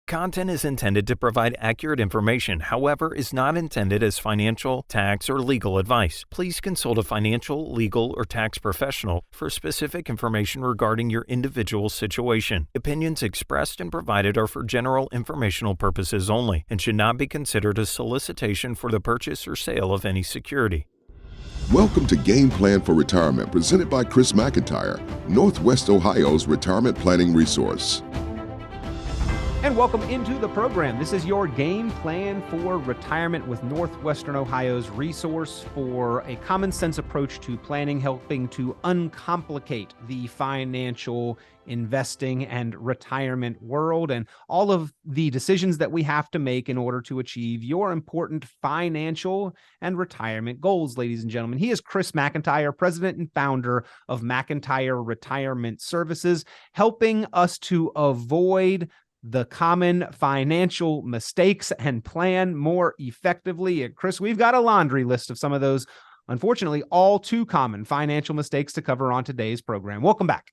Content is intended to provide accurate information, however, is not intended as financial, tax, or legal advice. Please consult a financial, legal, or tax professional for specific information regarding your individual situation. Opinions expressed and provided are for general informational purposes only and should not be considered a solicitation for the purchase or sale of any security. Welcome to Game Plan for Retirement, presented by Chris McIntire, Northwest Ohio's retirement planning resource. And welcome into the program. This is your Game Plan for Retirement with Northwestern Ohio's resource for a common sense approach to planning, helping to uncomplicate the financial investing and retirement world and all of the decisions that we have to make in order to achieve your important financial and retirement goals, ladies and gentlemen. He is Chris McIntire, president and founder of McIntire Retirement Services, helping us to avoid the common financial mistakes and plan more effectively. And Chris, we've got a laundry list of some of those, unfortunately, all too common financial mistakes to cover on today's program. Welcome back.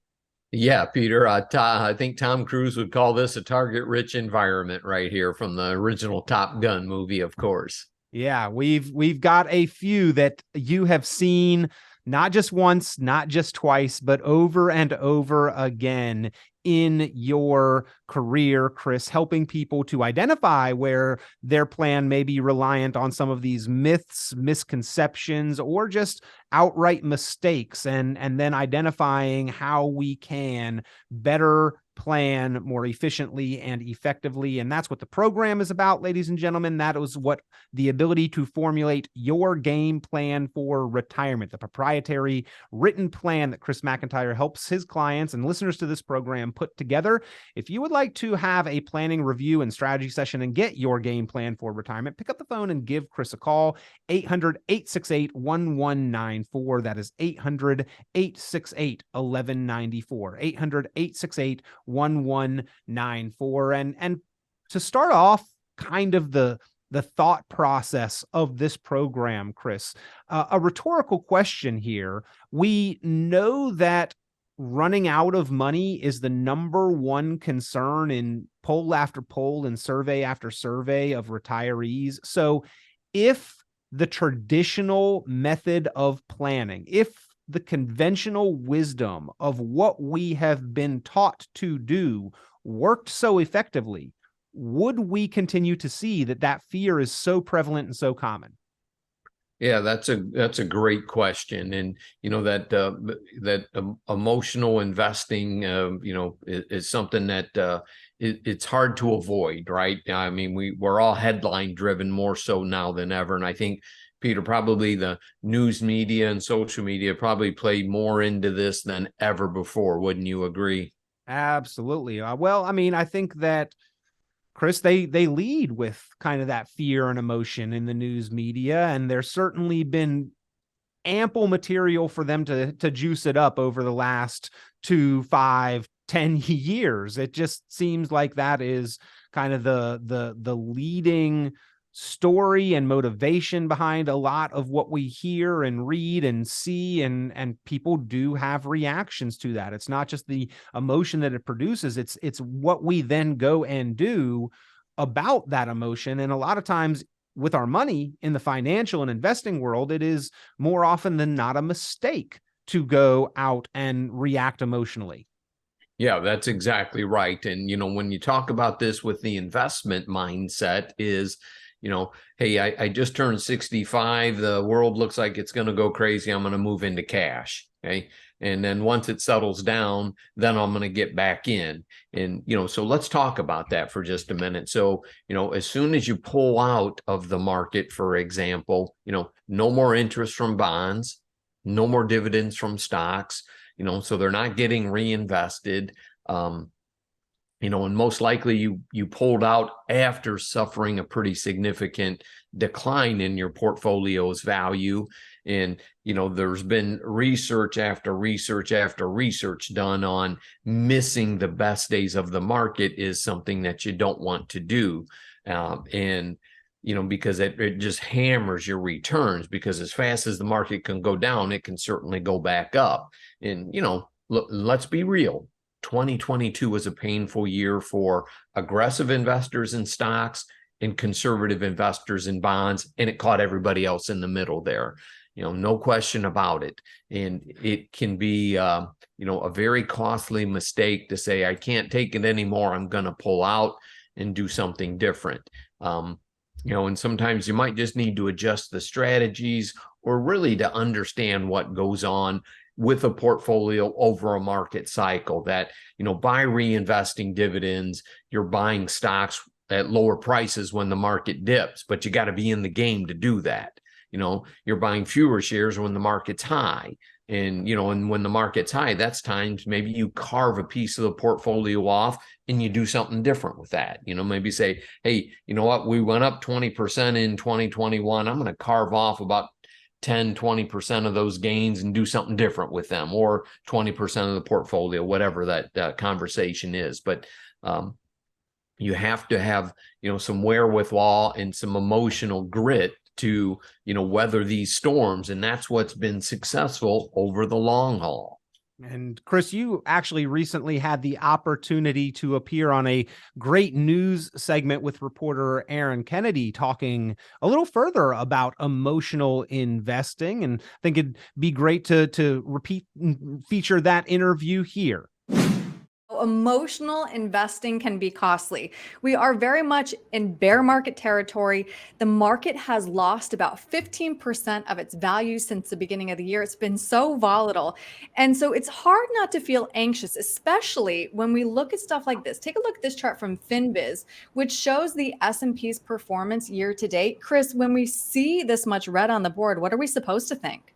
Yeah, Peter, I think Tom Cruise would call this a target-rich environment right here from the original Top Gun movie, of course. Yeah, we've got a few that you have seen not just once, not just twice, but over and over again in your career, Chris, helping people to identify where their plan may be reliant on some of these myths, misconceptions, or just outright mistakes, and then identifying how we can better plan more efficiently and effectively. And that's what the program is about, ladies and gentlemen. That is what the ability to formulate your game plan for retirement, the proprietary written plan that Chris McIntire helps his clients and listeners to this program put together. If you would like to have a planning review and strategy session and get your game plan for retirement, pick up the phone and give Chris a call, 800-868-1194. That is 800-868-1194, 800-868-1194. And to start off kind of the thought process of this program, Chris, a rhetorical question here. We know that running out of money is the number one concern in poll after poll and survey after survey of retirees. So if the traditional method of planning, if the conventional wisdom of what we have been taught to do worked so effectively, would we continue to see that fear is so prevalent and so common? Yeah, that's a great question, and that emotional investing, is something that it's hard to avoid, right? I mean, we're all headline driven more so now than ever, and I think, Peter, probably the news media and social media probably play more into this than ever before. Wouldn't you agree? Absolutely. Well, I mean, I think that, Chris, they lead with kind of that fear and emotion in the news media, and there's certainly been ample material for them to juice it up over the last 2, 5, 10 years. It just seems like that is kind of the leading story and motivation behind a lot of what we hear and read and see, and people do have reactions to that. It's not just the emotion that it produces, it's what we then go and do about that emotion. And a lot of times with our money in the financial and investing world, it is more often than not a mistake to go out and react emotionally. Yeah, that's exactly right. And when you talk about this with the investment mindset is, hey, I just turned 65. The world looks like it's going to go crazy. I'm going to move into cash. Okay. And then once it settles down, then I'm going to get back in. And, so let's talk about that for just a minute. So, as soon as you pull out of the market, for example, no more interest from bonds, no more dividends from stocks, so they're not getting reinvested. And most likely you pulled out after suffering a pretty significant decline in your portfolio's value. And, there's been research after research after research done on missing the best days of the market is something that you don't want to do. Because it just hammers your returns, because as fast as the market can go down, it can certainly go back up. And, let's be real. 2022 was a painful year for aggressive investors in stocks and conservative investors in bonds, and it caught everybody else in the middle there. No question about it. And it can be, a very costly mistake to say, I can't take it anymore. I'm going to pull out and do something different. And sometimes you might just need to adjust the strategies or really to understand what goes on with a portfolio over a market cycle, that, by reinvesting dividends, you're buying stocks at lower prices when the market dips, but you got to be in the game to do that. You're buying fewer shares when the market's high. And when the market's high, that's times maybe you carve a piece of the portfolio off and you do something different with that. Maybe say, hey, you know what, we went up 20% in 2021. I'm going to carve off about 10-20% of those gains and do something different with them, or 20% of the portfolio, whatever that conversation is. But you have to have, some wherewithal and some emotional grit to, weather these storms. And that's what's been successful over the long haul. And Chris, you actually recently had the opportunity to appear on a great news segment with reporter Aaron Kennedy, talking a little further about emotional investing. And I think it'd be great to feature that interview here. Emotional investing can be costly. We are very much in bear market territory. The market has lost about 15% of its value since the beginning of the year. It's been so volatile. And so it's hard not to feel anxious, especially when we look at stuff like this. Take a look at this chart from FinViz, which shows the S&P's performance year to date. Chris, when we see this much red on the board, what are we supposed to think?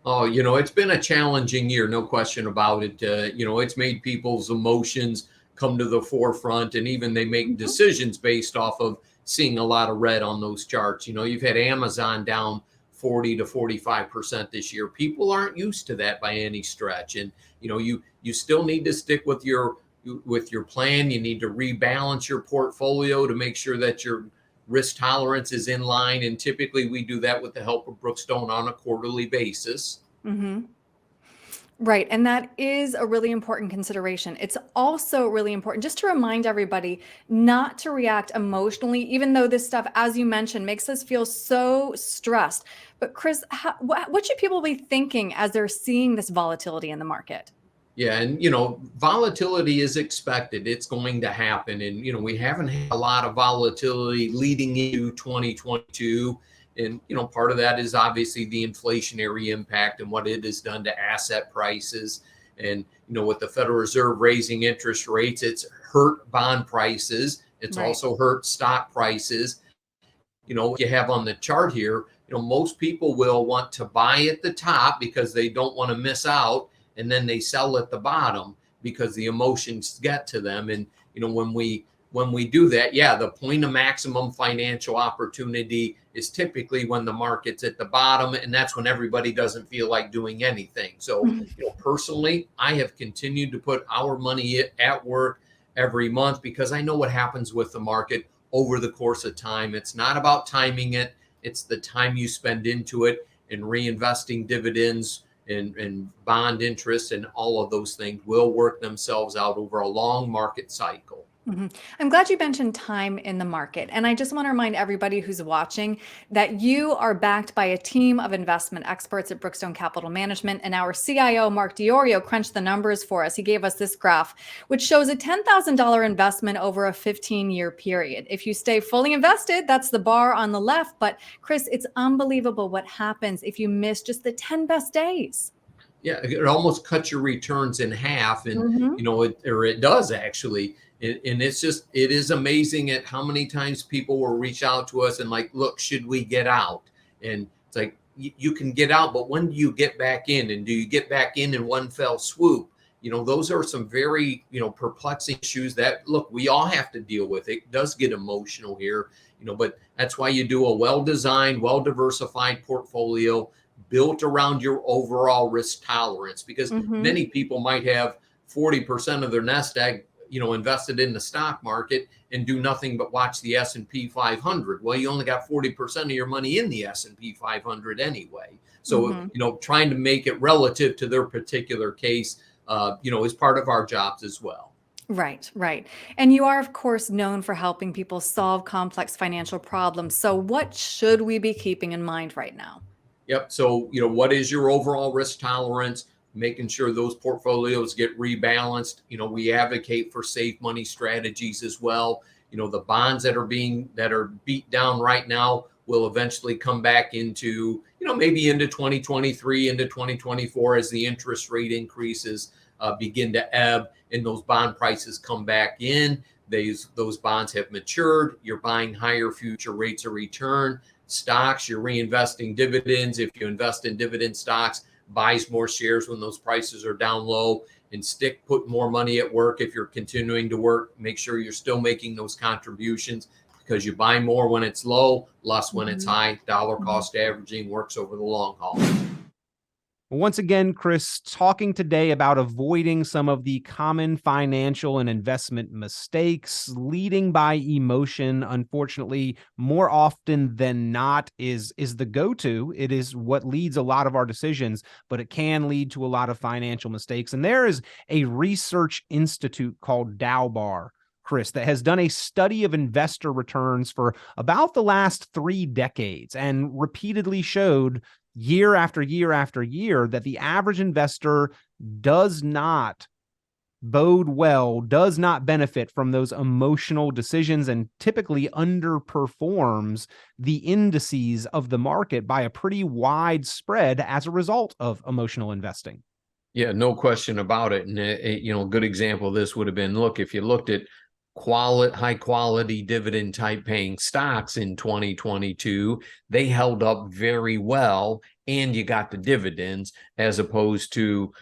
Oh, it's been a challenging year, no question about it. It's made people's emotions come to the forefront, and even they make decisions based off of seeing a lot of red on those charts. You've had Amazon down 40 to 45% this year. People aren't used to that by any stretch. And, you still need to stick with your plan. You need to rebalance your portfolio to make sure that your risk tolerance is in line. And typically we do that with the help of Brookstone on a quarterly basis. Mm-hmm. Right. And that is a really important consideration. It's also really important just to remind everybody not to react emotionally, even though this stuff, as you mentioned, makes us feel so stressed. But Chris, what should people be thinking as they're seeing this volatility in the market? Yeah. And, volatility is expected. It's going to happen. And, we haven't had a lot of volatility leading into 2022. And, part of that is obviously the inflationary impact and what it has done to asset prices. And, with the Federal Reserve raising interest rates, it's hurt bond prices. It's also hurt stock prices. What you have on the chart here, most people will want to buy at the top because they don't want to miss out. And then they sell at the bottom because the emotions get to them. And, when we do that, the point of maximum financial opportunity is typically when the market's at the bottom, and that's when everybody doesn't feel like doing anything. So, personally, I have continued to put our money at work every month because I know what happens with the market over the course of time. It's not about timing it. It's the time you spend into it, and reinvesting dividends and bond interest and all of those things will work themselves out over a long market cycle. Mm-hmm. I'm glad you mentioned time in the market. And I just want to remind everybody who's watching that you are backed by a team of investment experts at Brookstone Capital Management. And our CIO, Mark Diorio, crunched the numbers for us. He gave us this graph, which shows a $10,000 investment over a 15-year period. If you stay fully invested, that's the bar on the left. But Chris, it's unbelievable what happens if you miss just the 10 best days. Yeah, it almost cuts your returns in half. And, it does actually. And it is amazing at how many times people will reach out to us and like, look, should we get out? And it's like, you can get out, but when do you get back in? And do you get back in one fell swoop? Those are some very, perplexing issues that, look, we all have to deal with. It does get emotional here, but that's why you do a well-designed, well-diversified portfolio built around your overall risk tolerance, because many people might have 40% of their nest egg invested in the stock market and do nothing but watch the S&P 500. Well, you only got 40% of your money in the S&P 500 anyway. So, trying to make it relative to their particular case, is part of our jobs as well. Right, right. And you are, of course, known for helping people solve complex financial problems. So what should we be keeping in mind right now? Yep. So, what is your overall risk tolerance? Making sure those portfolios get rebalanced. We advocate for safe money strategies as well. The bonds that are beat down right now will eventually come back into, maybe into 2023, into 2024 as the interest rate increases begin to ebb and those bond prices come back in. Those bonds have matured. You're buying higher future rates of return. Stocks, you're reinvesting dividends. If you invest in dividend stocks, buys more shares when those prices are down low, and put more money at work. If you're continuing to work, make sure you're still making those contributions, because you buy more when it's low, less when it's high. Dollar cost averaging works over the long haul. Once again, Chris, talking today about avoiding some of the common financial and investment mistakes. Leading by emotion, unfortunately, more often than not, is the go-to. It is what leads a lot of our decisions, but it can lead to a lot of financial mistakes. And there is a research institute called Dalbar, Chris, that has done a study of investor returns for about the last 3 decades and repeatedly showed year after year after year that the average investor does not bode well, does not benefit from those emotional decisions, and typically underperforms the indices of the market by a pretty wide spread as a result of emotional investing. Yeah, no question about it. And a good example of this would have been, look, if you looked at high quality dividend type paying stocks in 2022, they held up very well, and you got the dividends, as opposed to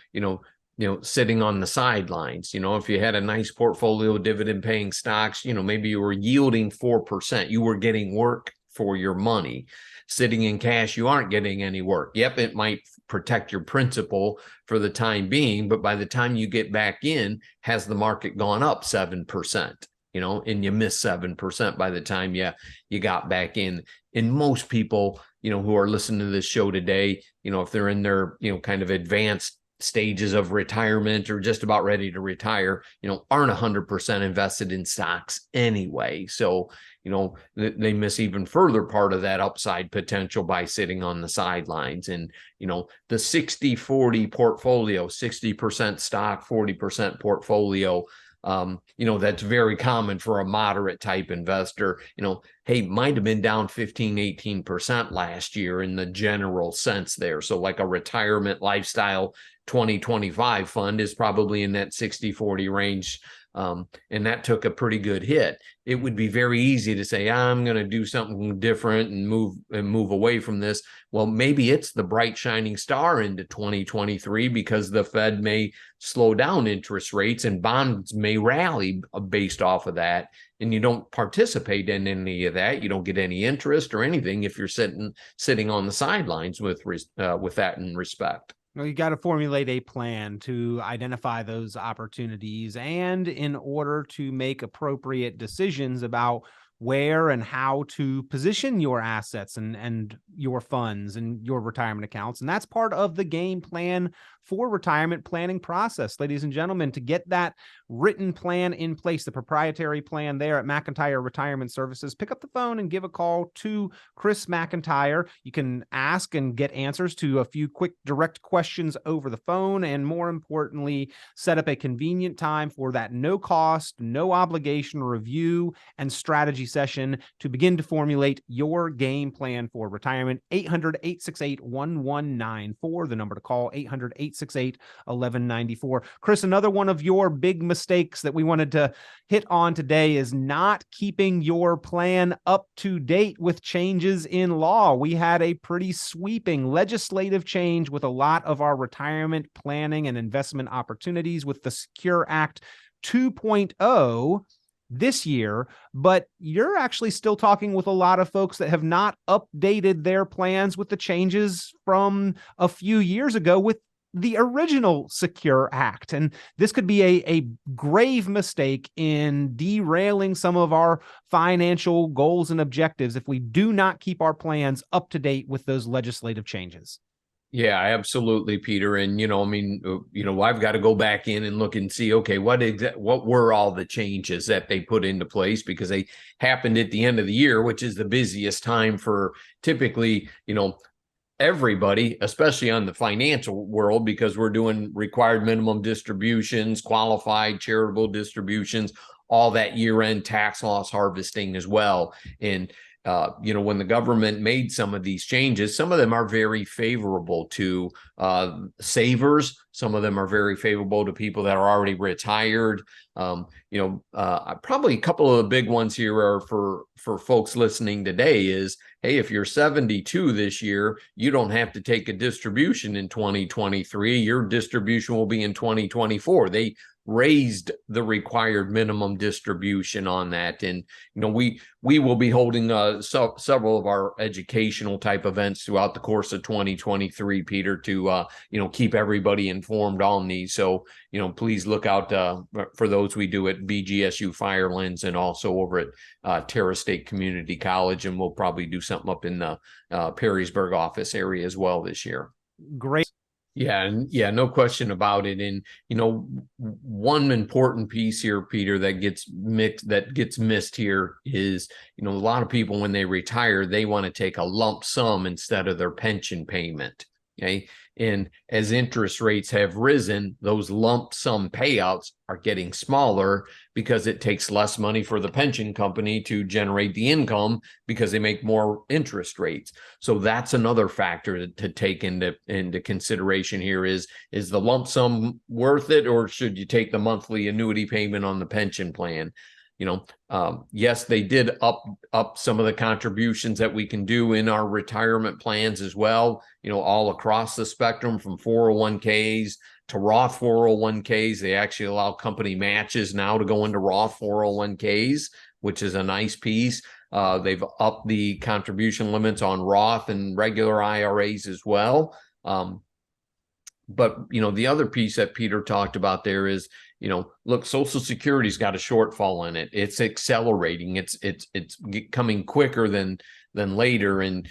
sitting on the sidelines. If you had a nice portfolio of dividend paying stocks, maybe you were yielding 4%, you were getting work for your money. Sitting in cash, you aren't getting any work. Yep, it might protect your principal for the time being, but by the time you get back in, has the market gone up 7%, and you miss 7% by the time you got back in. And most people, who are listening to this show today, if they're in their, kind of advanced stages of retirement or just about ready to retire, aren't 100% invested in stocks anyway. So, they miss even further part of that upside potential by sitting on the sidelines. And, the 60-40 portfolio, 60% stock, 40% portfolio, that's very common for a moderate type investor. Hey, might have been down 15-18% last year in the general sense there. So like a retirement lifestyle 2025 fund is probably in that 60-40 range. And that took a pretty good hit. It would be very easy to say, I'm going to do something different and move away from this. Well, maybe it's the bright shining star into 2023, because the Fed may slow down interest rates and bonds may rally based off of that. And you don't participate in any of that. You don't get any interest or anything if you're sitting on the sidelines with that in respect. Well, you got to formulate a plan to identify those opportunities, and in order to make appropriate decisions about where and how to position your assets and your funds and your retirement accounts. And that's part of the game plan for retirement planning process, ladies and gentlemen. To get that written plan in place, the proprietary plan there at McIntire Retirement Services, pick up the phone and give a call to Chris McIntire. You can ask and get answers to a few quick direct questions over the phone, and more importantly, set up a convenient time for that no cost, no obligation review and strategy session to begin to formulate your game plan for retirement. 800-868-1194, the number to call, 800-868-1194. Chris, another one of your big mistakes that we wanted to hit on today is not keeping your plan up to date with changes in law. We had a pretty sweeping legislative change with a lot of our retirement planning and investment opportunities with the Secure Act 2.0 this year, but you're actually still talking with a lot of folks that have not updated their plans with the changes from a few years ago with the original Secure Act. And this could be a grave mistake in derailing some of our financial goals and objectives if we do not keep our plans up to date with those legislative changes. Yeah, absolutely, Peter. And, I mean, I've got to go back in and look and see, okay, what were all the changes that they put into place, because they happened at the end of the year, which is the busiest time for typically, everybody, especially on the financial world, because we're doing required minimum distributions, qualified charitable distributions, all that year-end tax loss harvesting as well. And when the government made some of these changes, some of them are very favorable to savers. Some of them are very favorable to people that are already retired. Probably a couple of the big ones here are for folks listening today is, hey, if you're 72 this year, you don't have to take a distribution in 2023. Your distribution will be in 2024. They raised the required minimum distribution on that. And, we will be holding several of our educational type events throughout the course of 2023, Peter, to, keep everybody informed on these. So, please look out for those we do at BGSU Firelands and also over at Terra State Community College. And we'll probably do something up in the Perrysburg office area as well this year. Great. Yeah, no question about it. And, one important piece here, Peter, that gets missed here is, a lot of people, when they retire, they want to take a lump sum instead of their pension payment. Okay. And as interest rates have risen, those lump sum payouts are getting smaller because it takes less money for the pension company to generate the income because they make more interest rates. So that's another factor to take into consideration here is the lump sum worth it, or should you take the monthly annuity payment on the pension plan? Yes, they did up some of the contributions that we can do in our retirement plans as well, all across the spectrum from 401ks to Roth 401ks. They actually allow company matches now to go into Roth 401ks, which is a nice piece. They've upped the contribution limits on Roth and regular IRAs as well. But, the other piece that Peter talked about there is, look, Social Security's got a shortfall in it. It's accelerating. It's coming quicker than later. And,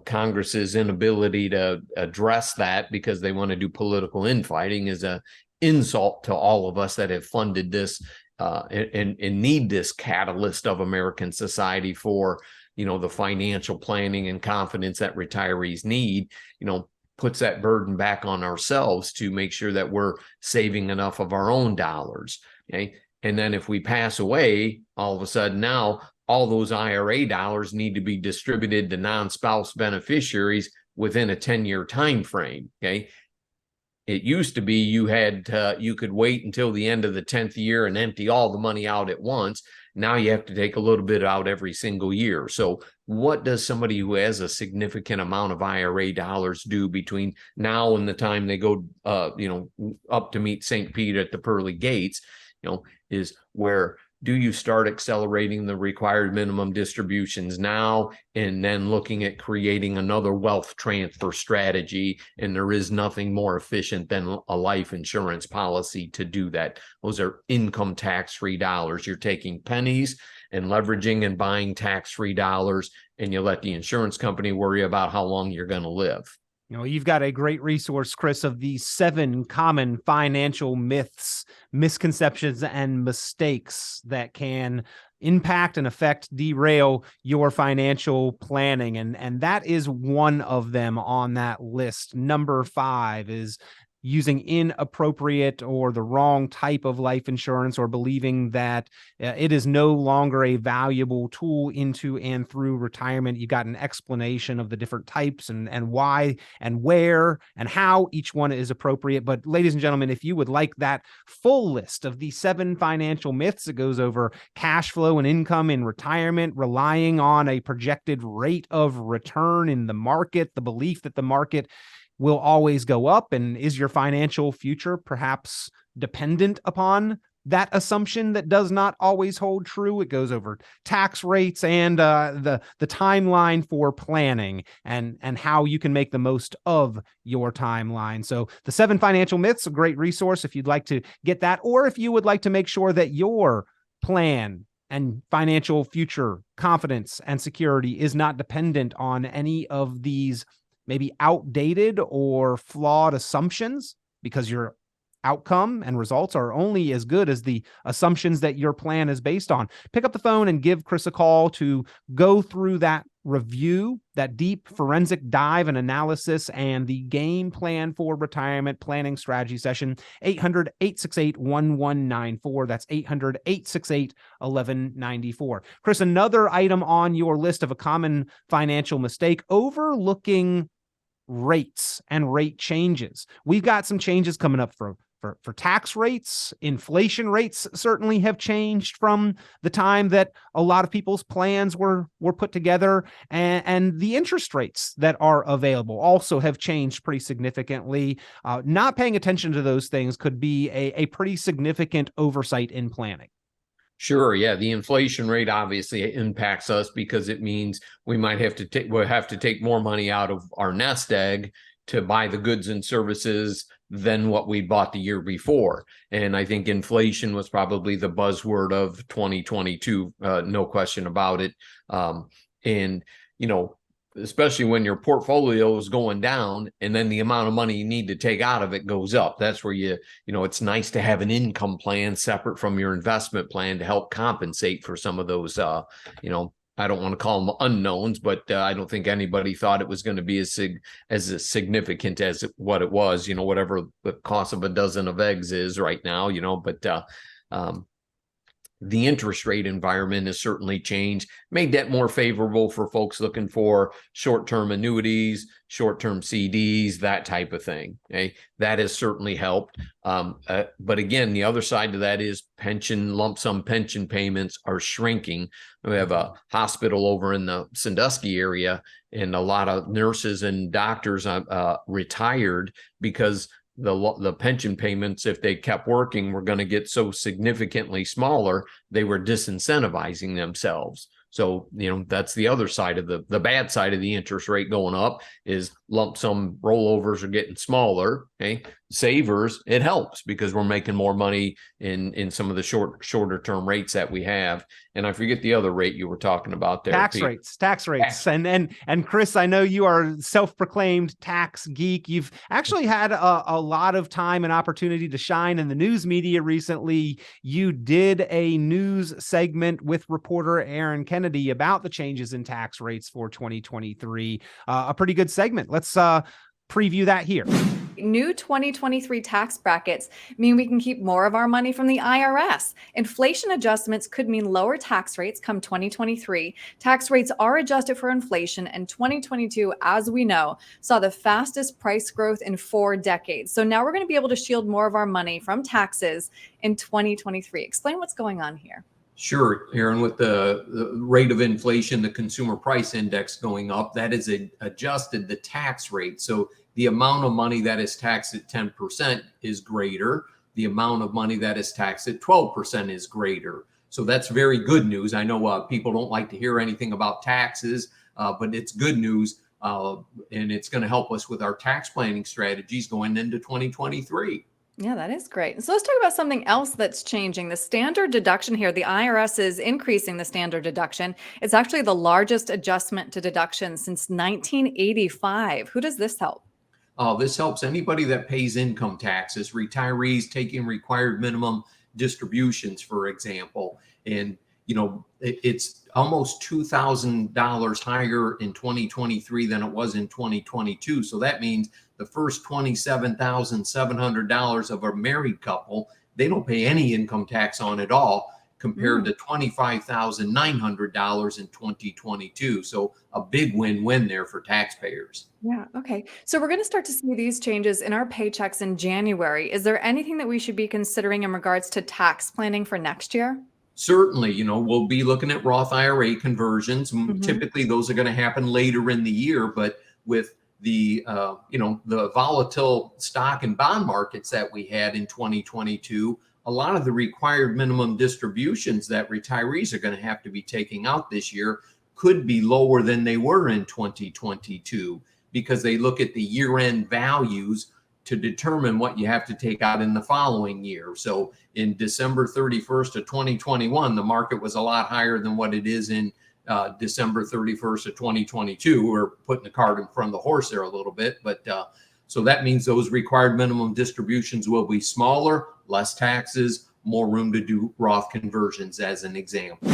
Congress's inability to address that because they want to do political infighting is an insult to all of us that have funded this and need this catalyst of American society for, the financial planning and confidence that retirees need, puts that burden back on ourselves to make sure that we're saving enough of our own dollars. Okay. And then if we pass away, all of a sudden now all those IRA dollars need to be distributed to non-spouse beneficiaries within a 10-year time frame. Okay. It used to be you could wait until the end of the 10th year and empty all the money out at once. Now you have to take a little bit out every single year. So what does somebody who has a significant amount of IRA dollars do between now and the time they go, up to meet St. Pete at the pearly gates, is where do you start accelerating the required minimum distributions now and then looking at creating another wealth transfer strategy? And there is nothing more efficient than a life insurance policy to do that. Those are income tax-free dollars. You're taking pennies and leveraging and buying tax-free dollars, and you let the insurance company worry about how long you're going to live. You've got a great resource, Chris, of the 7 common financial myths, misconceptions, and mistakes that can impact and derail your financial planning. And that is one of them on that list. Number 5 is using inappropriate or the wrong type of life insurance, or believing that it is no longer a valuable tool into and through retirement. You got an explanation of the different types and why and where and how each one is appropriate. But ladies and gentlemen, if you would like that full list of the 7 financial myths, it goes over cash flow and income in retirement, relying on a projected rate of return in the market, the belief that the market will always go up, and is your financial future perhaps dependent upon that assumption that does not always hold true? It goes over tax rates and the timeline for planning and how you can make the most of your timeline. So the 7 financial myths, a great resource if you'd like to get that, or if you would like to make sure that your plan and financial future confidence and security is not dependent on any of these maybe outdated or flawed assumptions, because your outcome and results are only as good as the assumptions that your plan is based on, pick up the phone and give Chris a call to go through that review, that deep forensic dive and analysis, and the game plan for retirement planning strategy session. 800-868-1194. That's 800-868-1194. Chris, another item on your list of a common financial mistake: overlooking rates and rate changes. We've got some changes coming up for tax rates. Inflation rates certainly have changed from the time that a lot of people's plans were put together, and the interest rates that are available also have changed pretty significantly. Not paying attention to those things could be a pretty significant oversight in planning. Sure. Yeah. The inflation rate obviously impacts us because it means we'll have to take more money out of our nest egg to buy the goods and services than what we bought the year before. And I think inflation was probably the buzzword of 2022, no question about it. And, especially when your portfolio is going down and then the amount of money you need to take out of it goes up. That's where it's nice to have an income plan separate from your investment plan to help compensate for some of those, I don't want to call them unknowns, but I don't think anybody thought it was going to be as significant as what it was, whatever the cost of a dozen of eggs is right now, but the interest rate environment has certainly changed, made that more favorable for folks looking for short-term annuities, short-term CDs, that type of thing. Okay, that has certainly helped. But again, the other side to that is lump sum pension payments are shrinking. We have a hospital over in the Sandusky area, and a lot of nurses and doctors retired because the pension payments, if they kept working, were going to get so significantly smaller, they were disincentivizing themselves. So, that's the other side of the bad side of the interest rate going up is lump sum rollovers are getting smaller. Okay. Savers, it helps because we're making more money in some of the shorter term rates that we have. And I forget the other rate you were talking about there. Tax rates. And Chris, I know you are self-proclaimed tax geek. You've actually had a lot of time and opportunity to shine in the news media recently. You did a news segment with reporter Aaron Kennedy about the changes in tax rates for 2023. A pretty good segment. Let's preview that here. New 2023 tax brackets mean we can keep more of our money from the IRS. Inflation adjustments could mean lower tax rates come 2023. Tax rates are adjusted for inflation, and 2022, as we know, saw the fastest price growth in 4 decades. So now we're going to be able to shield more of our money from taxes in 2023. Explain what's going on here. Sure, Aaron, with the rate of inflation, the consumer price index going up, that is adjusted the tax rate. So the amount of money that is taxed at 10% is greater. The amount of money that is taxed at 12% is greater. So that's very good news. I know people don't like to hear anything about taxes, but it's good news. And it's going to help us with our tax planning strategies going into 2023. Yeah, that is great. So let's talk about something else that's changing. The standard deduction here, the IRS is increasing the standard deduction. It's actually the largest adjustment to deductions since 1985. Who does this help? This helps anybody that pays income taxes, retirees taking required minimum distributions, for example. And, it's almost $2,000 higher in 2023 than it was in 2022. So that means the first $27,700 of a married couple, they don't pay any income tax on at all, compared to $25,900 in 2022. So a big win-win there for taxpayers. Yeah. Okay. So we're going to start to see these changes in our paychecks in January. Is there anything that we should be considering in regards to tax planning for next year? Certainly, we'll be looking at Roth IRA conversions. Typically, those are going to happen later in the year, but with the the volatile stock and bond markets that we had in 2022, a lot of the required minimum distributions that retirees are going to have to be taking out this year could be lower than they were in 2022 because they look at the year-end values to determine what you have to take out in the following year. So in December 31st of 2021, the market was a lot higher than what it is in December 31st of 2022. We're putting the cart in front of the horse there a little bit, but so that means those required minimum distributions will be smaller, less taxes, more room to do Roth conversions as an example.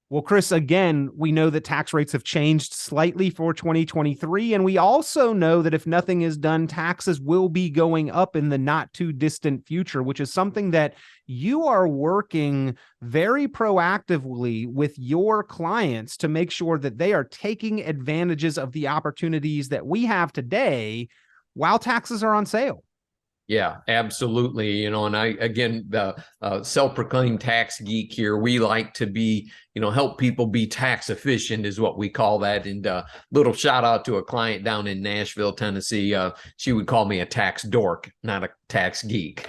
Well, Chris, again, we know that tax rates have changed slightly for 2023, and we also know that if nothing is done, taxes will be going up in the not too distant future, which is something that you are working very proactively with your clients to make sure that they are taking advantages of the opportunities that we have today while taxes are on sale. Yeah, absolutely. And again, the self-proclaimed tax geek here, we like to be, help people be tax efficient is what we call that. And little shout out to a client down in Nashville, Tennessee. She would call me a tax dork, not a tax geek.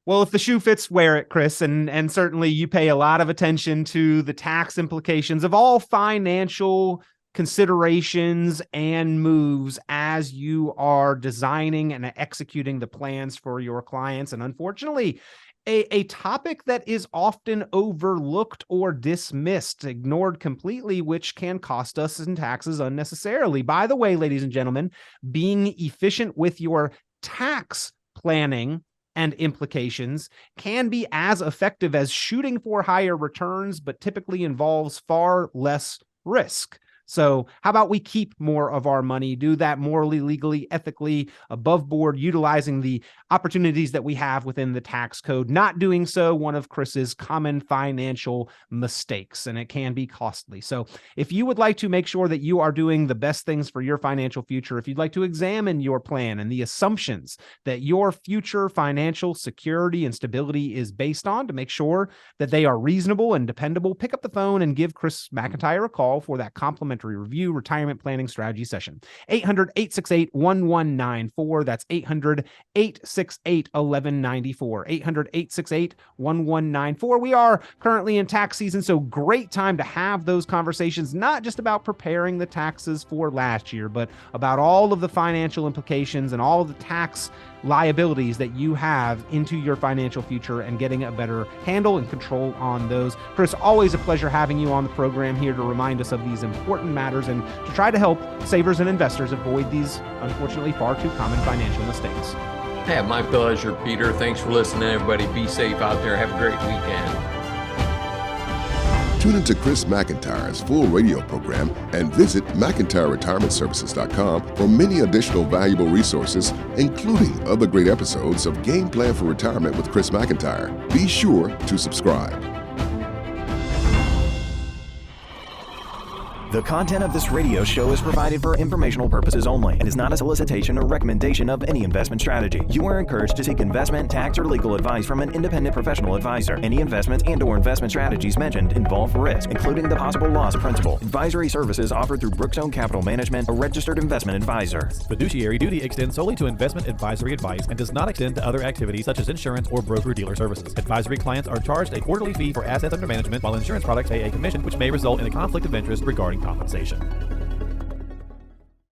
Well, if the shoe fits, wear it, Chris. And certainly you pay a lot of attention to the tax implications of all financial considerations and moves as you are designing and executing the plans for your clients. And unfortunately, a topic that is often overlooked or dismissed, ignored completely, which can cost us in taxes unnecessarily. By the way, ladies and gentlemen, being efficient with your tax planning and implications can be as effective as shooting for higher returns, but typically involves far less risk. So how about we keep more of our money, do that morally, legally, ethically, above board, utilizing the opportunities that we have within the tax code. Not doing so, one of Chris's common financial mistakes, and it can be costly. So if you would like to make sure that you are doing the best things for your financial future, if you'd like to examine your plan and the assumptions that your future financial security and stability is based on to make sure that they are reasonable and dependable, pick up the phone and give Chris McIntire a call for that complimentary review retirement planning strategy session. 800-868-1194. That's 800-868-1194. 800-868-1194. We are currently in tax season, so great time to have those conversations, not just about preparing the taxes for last year, but about all of the financial implications and all of the tax liabilities that you have into your financial future and getting a better handle and control on those. Chris, always a pleasure having you on the program here to remind us of these important matters and to try to help savers and investors avoid these unfortunately far too common financial mistakes. Yeah, my pleasure, Peter. Thanks for listening, everybody. Be safe out there. Have a great weekend. Tune into Chris McIntire's full radio program and visit McIntireRetirementServices.com for many additional valuable resources, including other great episodes of Game Plan for Retirement with Chris McIntire. Be sure to subscribe. The content of this radio show is provided for informational purposes only and is not a solicitation or recommendation of any investment strategy. You are encouraged to seek investment, tax, or legal advice from an independent professional advisor. Any investments and/or investment strategies mentioned involve risk, including the possible loss of principal. Advisory services offered through Brookstone Capital Management, a registered investment advisor. Fiduciary duty extends solely to investment advisory advice and does not extend to other activities such as insurance or broker-dealer services. Advisory clients are charged a quarterly fee for assets under management, while insurance products pay a commission, which may result in a conflict of interest regarding compensation.